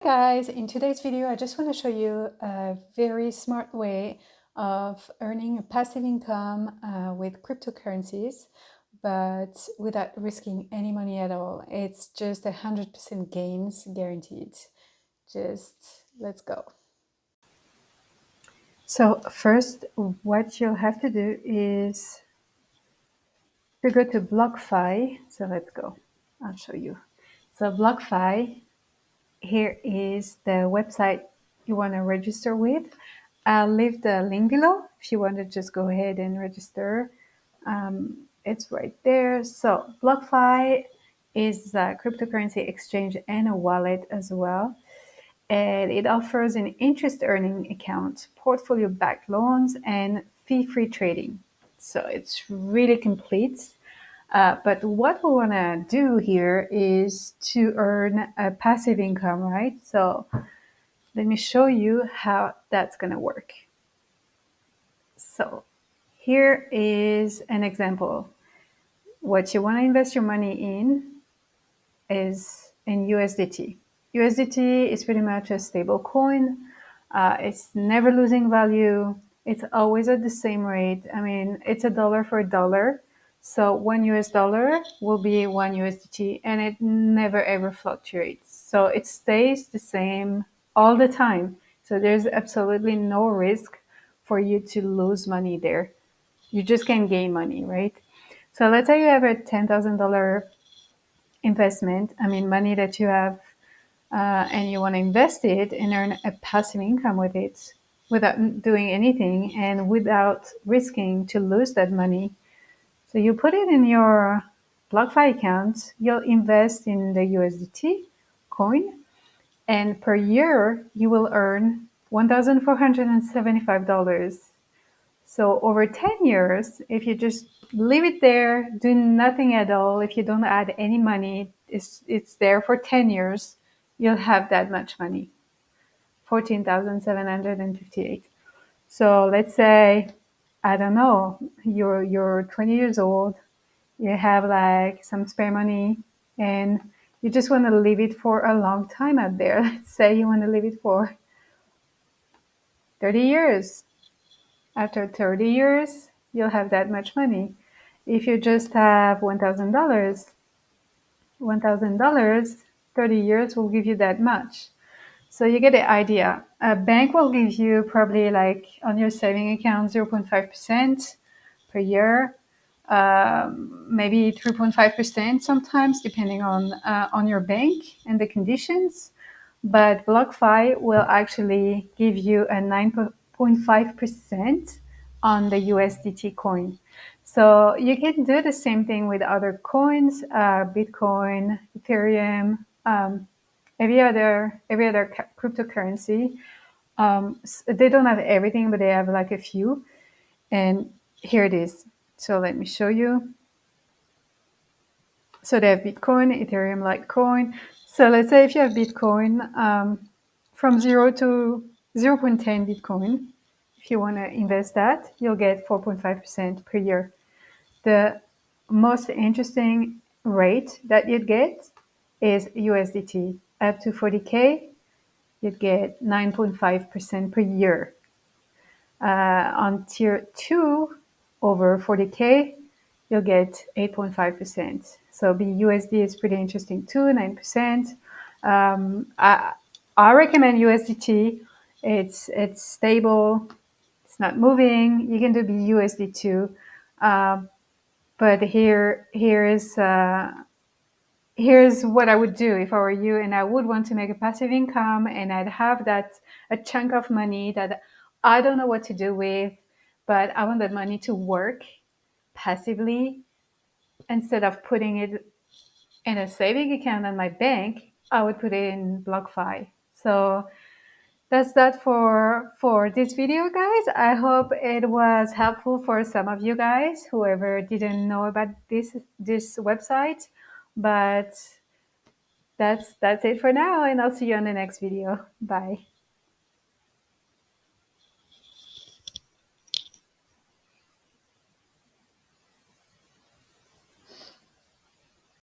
Guys, in today's video, I just want to show you a very smart way of earning a passive income with cryptocurrencies, but without risking any money at all. It's just 100% gains guaranteed. Just let's go. So first, what you'll have to do is to go to Blockfi. So let's go. I'll show you. So Blockfi, here is the website you want to register with. I'll leave the link below if you want to just go ahead and register. It's right there. So Blockfi is a cryptocurrency exchange and a wallet as well. And it offers an interest earning account, portfolio backed loans, and fee free trading. So it's really complete. But what we want to do here is to earn a passive income, right? So let me show you how that's going to work. So here is an example. What you want to invest your money in is in USDT. USDT is pretty much a stable coin. It's never losing value. It's always at the same rate. I mean, it's a dollar for a dollar. So $1 will be one USDT, and it never ever fluctuates. So it stays the same all the time. So there's absolutely no risk for you to lose money there. You just can gain money, right? So let's say you have a $10,000 investment, money that you have, and you want to invest it and earn a passive income with it without doing anything and without risking to lose that money. So you put it in your Blockfi account, you'll invest in the USDT coin, and per year you will earn $1,475. So over 10 years, if you just leave it there, do nothing at all, if you don't add any money, it's there for 10 years, you'll have that much money, 14,758. So let's say, I don't know, you're 20 years old, you have like some spare money, and you just want to leave it for a long time out there. Let's say you want to leave it for 30 years. After 30 years, you'll have that much money. If you just have $1,000, 30 years will give you that much. So you get the idea. A bank will give you probably like on your saving account 0.5% per year, maybe 3.5% sometimes, depending on your bank and the conditions. But BlockFi will actually give you a 9.5% on the USDT coin. So you can do the same thing with other coins, Bitcoin, Ethereum, every other cryptocurrency. They don't have everything, but they have like a few. And here it is. So let me show you. So they have Bitcoin, Ethereum, Litecoin. So let's say if you have Bitcoin, from 0 to 0.10 Bitcoin, if you want to invest that, you'll get 4.5% per year. The most interesting rate that you'd get is USDT. Up to 40K, you'd get 9.5% per year. On tier 2, over 40K, you'll get 8.5%. So BUSD is pretty interesting too, 9%. I recommend USDT. It's stable. It's not moving. You can do BUSD too. But here's what I would do if I were you, and I would want to make a passive income, and I'd have a chunk of money that I don't know what to do with, but I want that money to work passively. Instead of putting it in a saving account at my bank, I would put it in BlockFi. So that's that for this video, guys. I hope it was helpful for some of you guys, whoever didn't know about this website. But that's it for now, and I'll see you on the next video. Bye.